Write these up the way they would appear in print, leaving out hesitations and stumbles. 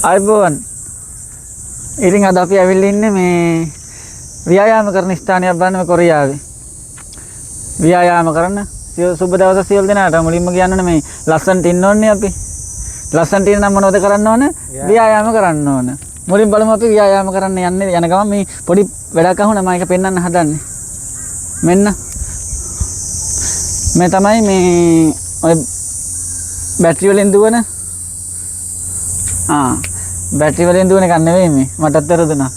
ආයිබෝවන්. ඉතින් අද අපි ඇවිල්ලා ඉන්නේ මේ ව්‍යායාම කරන ස්ථානයක් බලන්න මේ කොරියාවේ. ව්‍යායාම කරන සුබ දවස් සියලු දෙනාට මුලින්ම කියන්න මේ ලස්සනට ඉන්න ඕනේ අපි. ලස්සනට ඉන්න නම් මොනවද කරන්න ඕන? ව්‍යායාම කරන්න ඕන. මුලින් බලමු අපි ව්‍යායාම කරන්න යන ගමන් මේ පොඩි වැඩක් අහුණා මම ඒක පෙන්වන්න හදන්නේ. මෙන්න මේ තමයි මේ ඔය බැටරි වලින් දුවන බැටරි වලින් දුවන එක නෙවෙයි මේ මටත් වැරදුනා.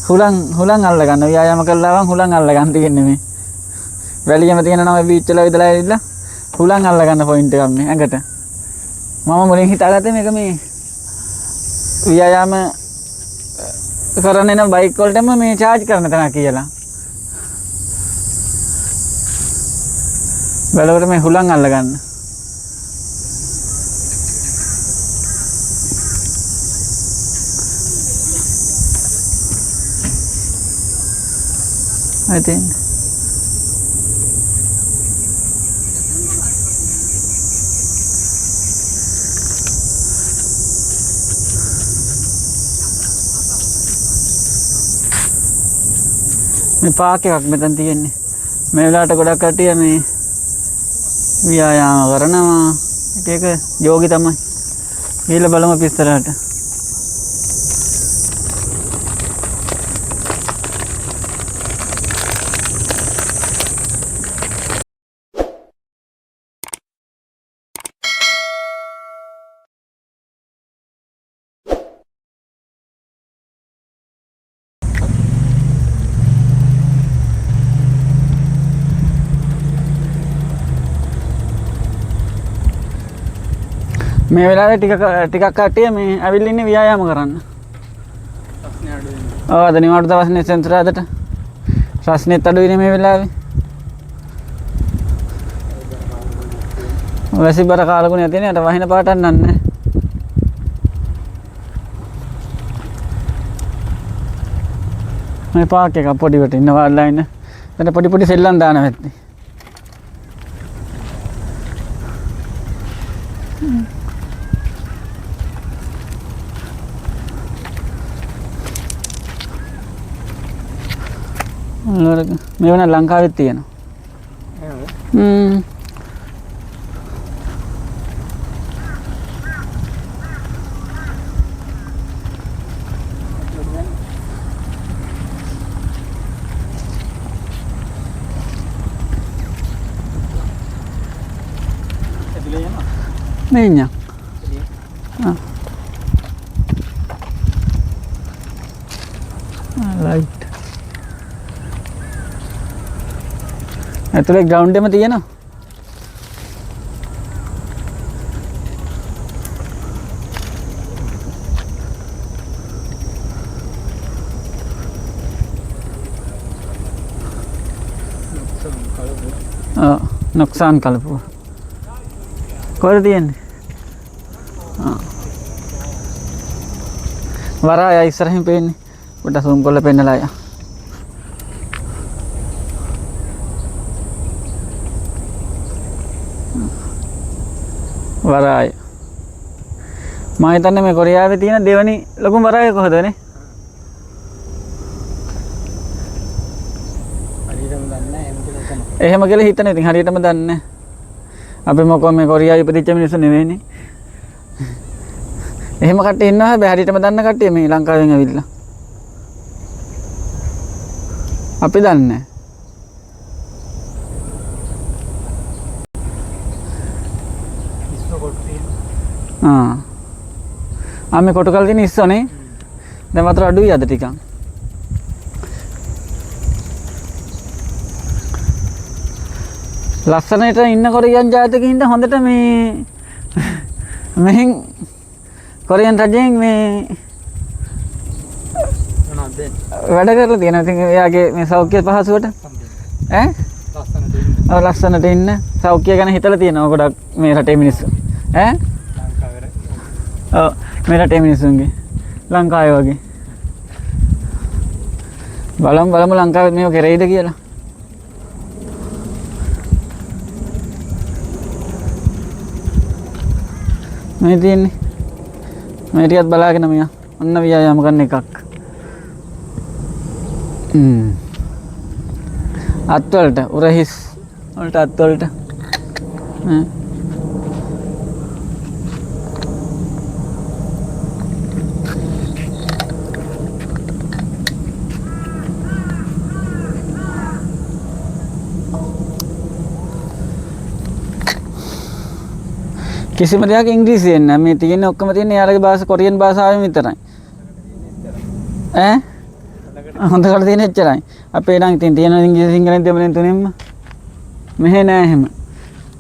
හුලං අල්ල ගන්න ව්‍යායාම කළා වම් හුලං අල්ල ගන්න තියෙන්නේ මේ. වැලියම තියෙන නම බීච් වල ඉදලා ඉන්න හුලං අල්ල ගන්න පොයින්ට් එකක් මේ ඇඟට. මම මුලින් හිතාගත්තේ මේක මේ ව්‍යායාම කරන්නේ නම් බයික් වලටම මේ charge කරන තැන කියලා. බලවට මේ හුලං අල්ල ගන්න. I think මේ පාක් එකක් මෙතන තියෙන්නේ. මේ වෙලාවට ගොඩක් කට්ටිය මේ ව්‍යායාම කරනවා. එක යෝගි තමයි. ගිහලා බලමු අපි ඉස්සරහට. මේ වෙලාවේ ටිකක් කට්ටිය මේ ඇවිල්ලා ඉන්නේ ව්‍යායාම කරන්න. රස්නේ අඩු වෙනවා. ඔව් අද නිවාඩු දවස්නේ සෙන්සරාදට. රස්නේත් අඩු වෙන්නේ මේ වෙලාවේ. වැසි බර කාලකුණ යතිනේ අර වහින පාටක් නන්නේ. මේ පාක් එක පොඩි වට ඉන්න වාඩිලා ඉන්න. එතන පොඩි සෙල්ලම් දාන වෙත්නේ. මේ වුණා ලංකාවෙත් තියෙනවා. Niña. Right. ඇතුලේ ග්‍රවුන්ඩ් එකම තියෙනවා. නුක්සාන් කලපුව. කොහෙද තියෙන්නේ? වරාය ඉස්සරහින් පේන්නේ. පොඩ්ඩක් zoom කරලා පෙන්නලා යා. වරාය. මම හිතන්නේ මේ කොරියාවේ තියෙන දෙවනි ලොකුම වරාය කොහෙද නේ? හරියටම දන්නේ නැහැ. එහෙම කියලා හිතන්නේ. ඉතින් හරියටම දන්නේ නැහැ. අපි මොකෝ මේ කොරියාවේ ඉපදිච්ච මිනිස්සු නෙවෙයිනේ. එහෙම කට්ටිය ඉන්නවා හැබැයි හරියටම දන්න කට්ටිය මේ ලංකාවෙන් ඇවිල්ලා. අපි දන්නේ නැහැ. මේ කොටු කල් තියෙන ඉස්සෝනේ. දැන් වතුර අඩුයි අද ටිකක්. ලස්සනට ඉන්න කොරියන් ජාතිකින්ට හොඳට මේ මෙහෙන් කොරියන් රජයෙන් මේ වැඩ කරලා තියෙනවා. ඉතින් එයාගේ මේ සෞඛ්‍ය පහසුවට ඈ ලස්සනට ඉන්න සෞඛ්‍ය ගැන හිතලා තියෙනවා ගොඩක් මේ රටේ මිනිස්සු ඈ ඔව් මේ රටේ මිනිස්සුන්ගේ ලංකාවේ වගේ බලමු ලංකාවේ මේක කෙරෙයිද කියලා. මේ තියෙන්නේ මේ ටිකත් බලාගෙන මියා. ඔන්න ව්‍යායාම කරන එකක්. අත්වලට උරහිස් වලට අත්වලට. කිසිම දෙයක් ඉංග්‍රීසියෙන් නෑ මේ තියෙන්නේ ඔක්කොම තියෙන්නේ යාළුවගේ භාෂාව කොරියන් භාෂාවෙන් විතරයි ඈ හොඳට තියෙන එච්චරයි අපේ නම් ඉතින් තියෙන ඉංග්‍රීසි සිංහලෙන් දෙමළෙන් තුනෙන්ම මෙහෙ නෑ එහෙම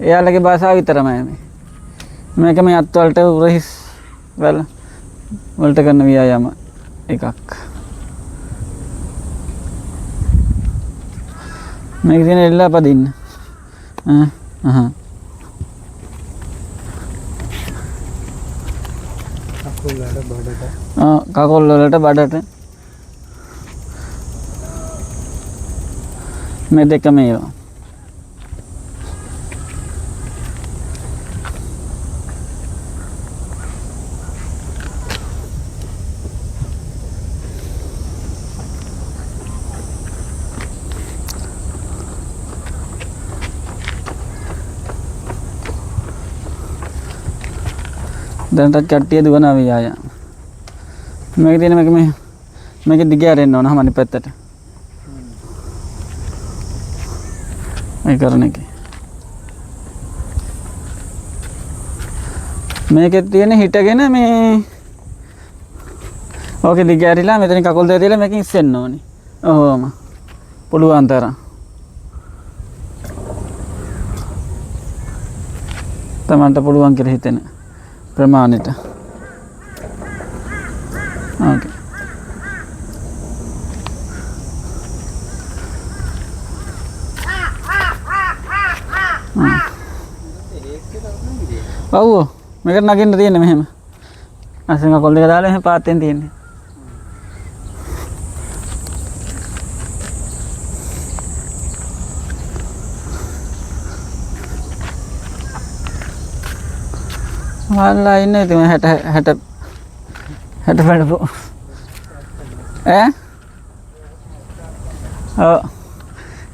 එයාලගේ භාෂාව විතරමයි මේක මේ අත් වලට උරහිස් වලට කරන ව්‍යායාම එකක් මේක තියෙන එල්ල පදින්න කකුල් වලට බඩට මේ දෙක මේවා දැනටත් කට්ටිය දුවනවා ව්‍යායාම මේක තියෙන මේක දිග ඇරෙන්න ඕන අනිත් පැත්තට මේ කරන එක මේකේ තියෙන හිටගෙන මේ ඕකේ දිග ඇරිලා මෙතන කකුල් දෙක තියලා මේකෙන් ඉස්සෙන්න ඕනේ ඔහොම පුළුවන් තරම් තමන්ට පුළුවන් කියලා හිතෙන ප්‍රමාණයට ඕකේ ඔව් මේකට නගින්න තියෙන්නේ මෙහෙම අසංග කොල් දෙක දාලා මෙහෙම පාත්තෙන් තියෙන්නේ वाला इन्हें तो हट हट हट बैठ पो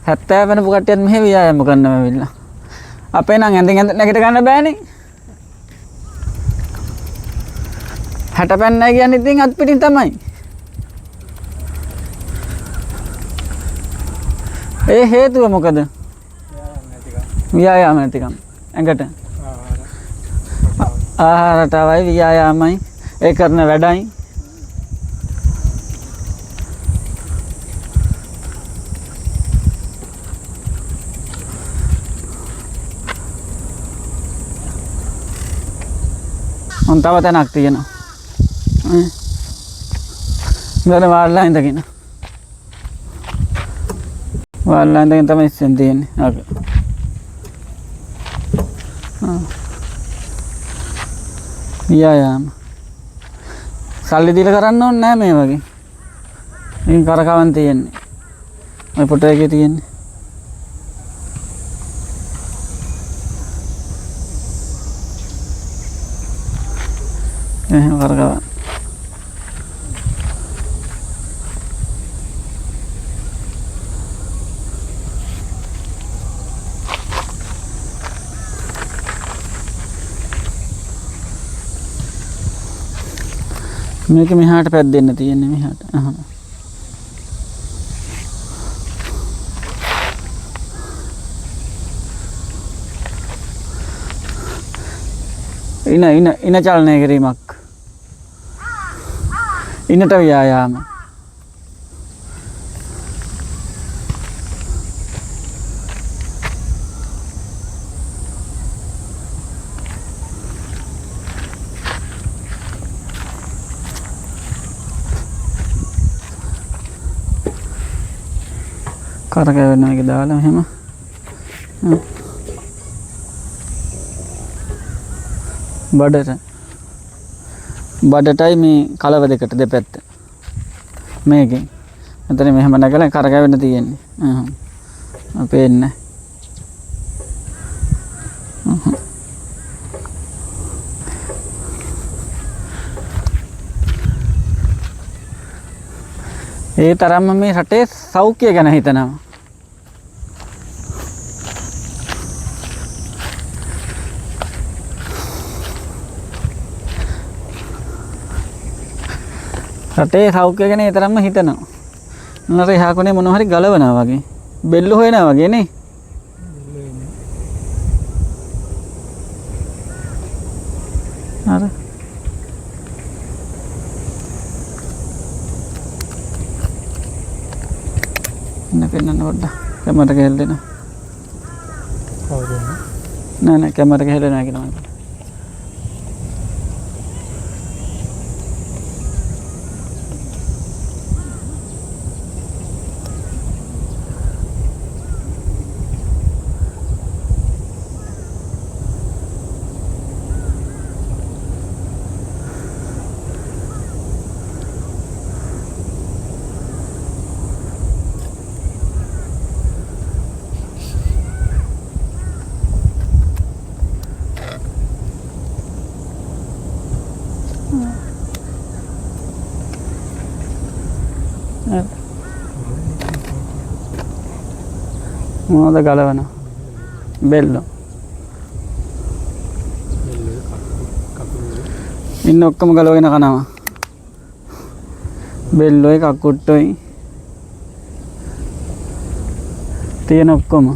हत्या मैंने पुकाटिया में भी आया मुकन्ना में मिलना apa nang nganting kita kan ada nih hadapan lagi yang ditingkat piring tamai itu kamu kata ya nanti kamu enggak රටාවයි ව්‍යායාමයි ඒ කරන වැඩයි on තව තැනක් තියෙනවා මෙතන වාල්ලා ඉඳගෙන තමයි ඉස්සෙන් තියෙන්නේ ඕකේ ව්‍යායාම සල්ලි දීලා කරන්න ඕනේ නෑ මේ වගේ. ඉතින් කරකවන් තියෙන්නේ. ඔය ෆොටෝ එකේ තියෙන්නේ. එහෙම කරකවන්. මේක මෙහාට පැද්දෙන්න තියෙන්නේ මෙහාට. ඉන චලනය කිරීමක්. ඉනට ව්‍යායාම. කරකැවෙන එක දාලා එහෙම බඩටයි මේ කලව දෙකට දෙපැත්ත මේකෙන් එතන මෙහෙම නැගලා කරකැවෙන්න තියෙන්නේ පේන්නේ ඒ තරම්ම මේ රටේ සෞඛ්‍ය ගැන හිතනවා. රටේ සෞඛ්‍ය ගැන ඒ තරම්ම හිතනවා. නතර එහා කොනේ මොනවා හරි ගලවනවා වගේ. බෙල්ල හොයනවා වගේ නේ. අර පෙන්නන්න පොඩ්ඩක් කැමරට ගහලා දෙන්න. නෑ කැමරට ගහලා දෙනවා කියනවා. මොනවද ගලවන බෙල්ල ඉන්න ඔක්කොම ගලවගෙන කනවා බෙල්ලොයි කකුට්ටොයි තියෙන ඔක්කොම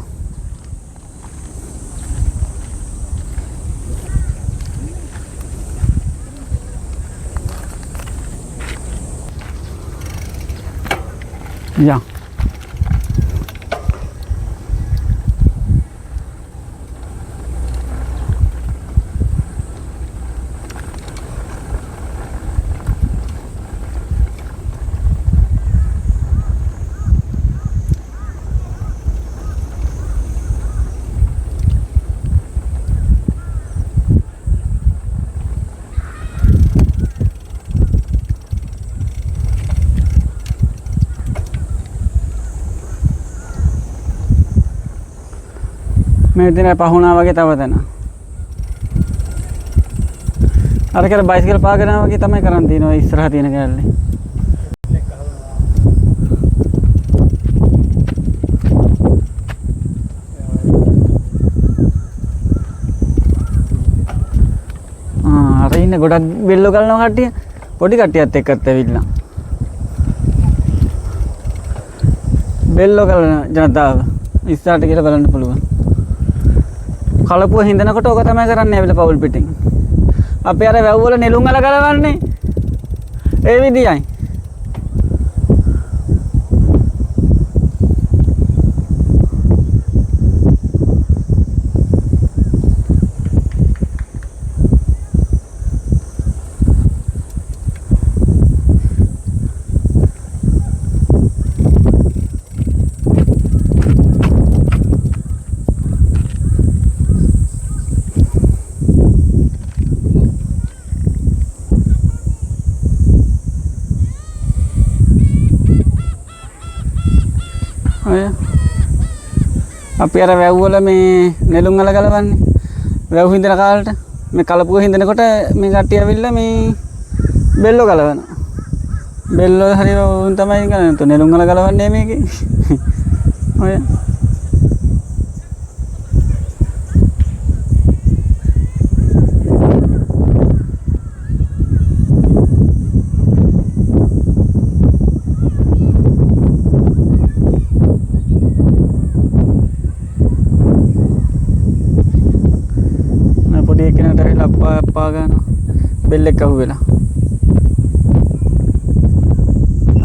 යා මේ දින පහුණා වගේ තව තැන. අර කියලා බයිසිකල් පාගන වගේ තමයි කරන් තියෙනවා ඉස්සරහ තියෙන කැලේ. අර ඉන්න ගොඩක් බෙල්ලෝ ගලනවා කට්ටිය. පොඩි කට්ටියත් එක්කත් ඇවිල්ලා. බෙල්ලෝ ගලන ජනතාව ඉස්සරහට කියලා බලන්න පුළුවන්. කලපුව හින්දනකොට ඕක තමයි කරන්නේ ඇවිල්ලා පවුල් පිටින්. අපි අර වැව් වල නෙළුම් අල ගලවන්නේ. ඒ විදියයි. අපි අර වැව් වල මේ නෙළුම් අල ගලවන්නේ. වැව් හින්දන කාලට මේ කලපුව හින්දනකොට මේ කට්ටිය ඇවිල්ලා මේ බෙල්ලෝ ගලවනවා. බෙල්ලෝ හරිය උන් තමයි ගලවන්නේ. නෙළුම් අල ගලවන්නේ මේකේ. ඔය අප්පා ගන්න බෙල් එක අහුවෙලා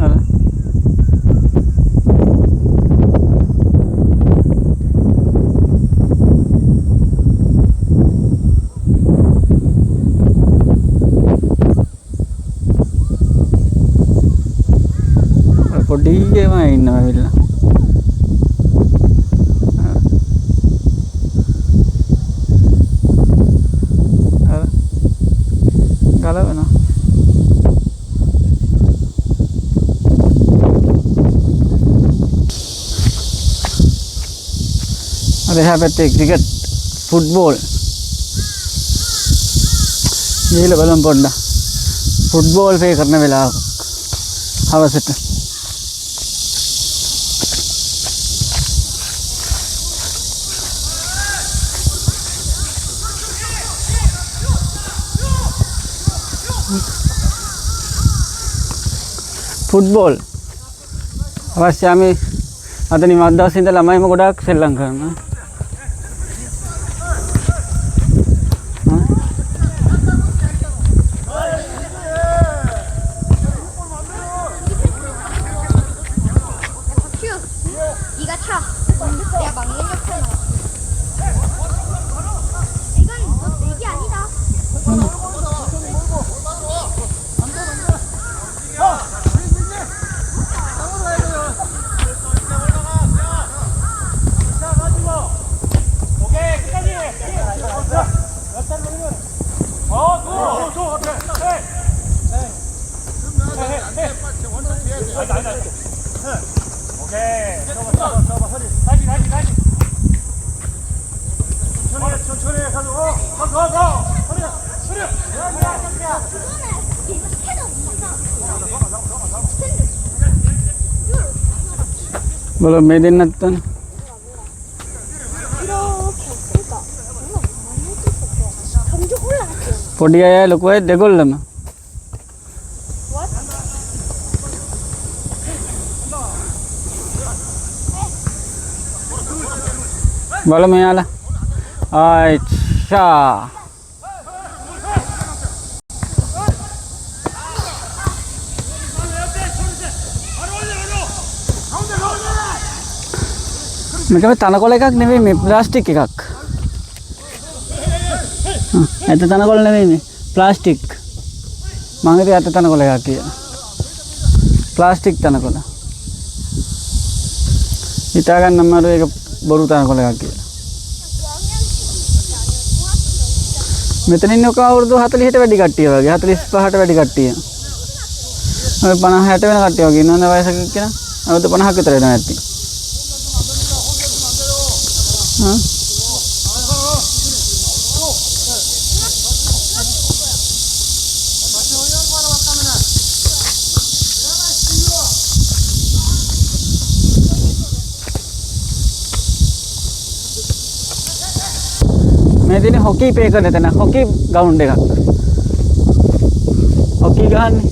අර පොඩි ඒවා ඉන්නවා ඇවිල්ලා ගලවනවා. අර එහා පැත්තේ ක්‍රිකට් ෆුට්බෝල් ගිහලා බලමු පොඩ්ඩක් ෆුට්බෝල් ප්ලේ කරන වෙලාවක හවසට ෆුට්බෝල් අවශ්‍යයි මේ අද නිමත් දවසේ ඉඳලා ළමයිම ගොඩාක් සෙල්ලම් කරනවා. 네가 차. 내가 막는 옆에 놔. 이건 너 내기 아니다. बोलो मैं दिन नत्तन පොඩි අය ලොකු අය දෙගොල්ලම බලමු මෙයාලා ආයිෂා මේක මේ තනකොළ එකක් නෙවෙයි මේ ප්ලාස්ටික් එකක්. ඇත්ත තනකොළ නෙවෙයි මේ ප්ලාස්ටික්. මම හිතුවේ ඇත්ත තනකොළ එකක් කියලා. ප්ලාස්ටික් තනකොළ. හිතා ගන්න අමාරු ඒක බොරු තනකොළ එකක් කියලා. මෙතන ඉන්න ඔක අවුරුදු 40ට වැඩි කට්ටිය වගේ 45ට වැඩි කට්ටිය. ඔය 50 60 වෙන කට්ටිය වගේ ඉන්නවනේ වයසක කෙනා. අවුරුදු 50ක් විතර වෙනවා ඇති. මේ දිනේ හොකි ප්ලේ කරන තැන හොකි ග්‍රවුන්ඩ් එකක්. හොකි ගහන්නේ.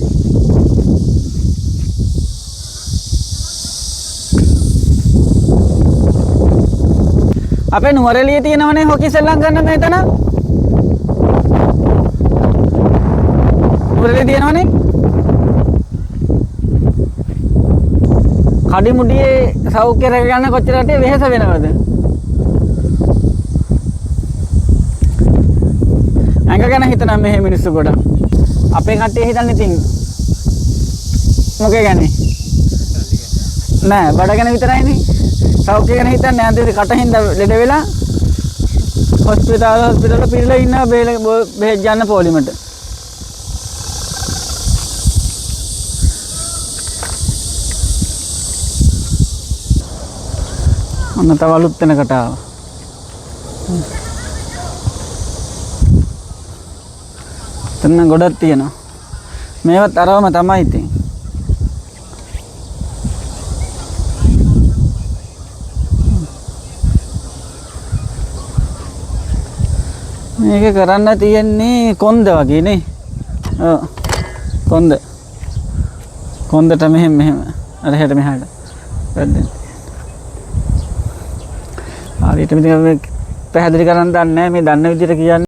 අපේ නුවරඑළියේ තියෙනවනේ හොකි සෙල්ලම් කරන මෙතන. නුවරඑළියේ තියෙනවනේ. කඩිමුඩියේ සෞඛ්‍ය රැක ගන්න කොච්චර රටේ වෙහෙස වෙනවද? ඇඟ ගැන හිතන මේ මිනිස්සු ගොඩක්. අපේ කට්ටිය හිතන්නේ ඉතින් මොකේ ගැන? නෑ බඩ ගැන විතරයිනේ. සෞඛ්‍ය ගැන හිතන්නේ නැහැ. අන්තිමට කටින්ද ලෙඩ වෙලා හොස්පිටල් පිරලා ඉන්නවා බෙහෙත් ගන්න පොලිමට. ඔන්න තව අලුත් තැනකට ආවා. තන ගොඩක් තියෙනවා. මේවත් අරවම තමයි ඉතින්. මේක කරන්න තියෙන්නේ කොන්ද වගේ නේ. ඔව්. කොන්දට මෙහෙම අර හැට මෙහාට වැද්දෙන්. හරියට මෙතන පැහැදිලි කරන්න දන්නේ නැහැ මේ දන්න විදිහට කියන්නේ.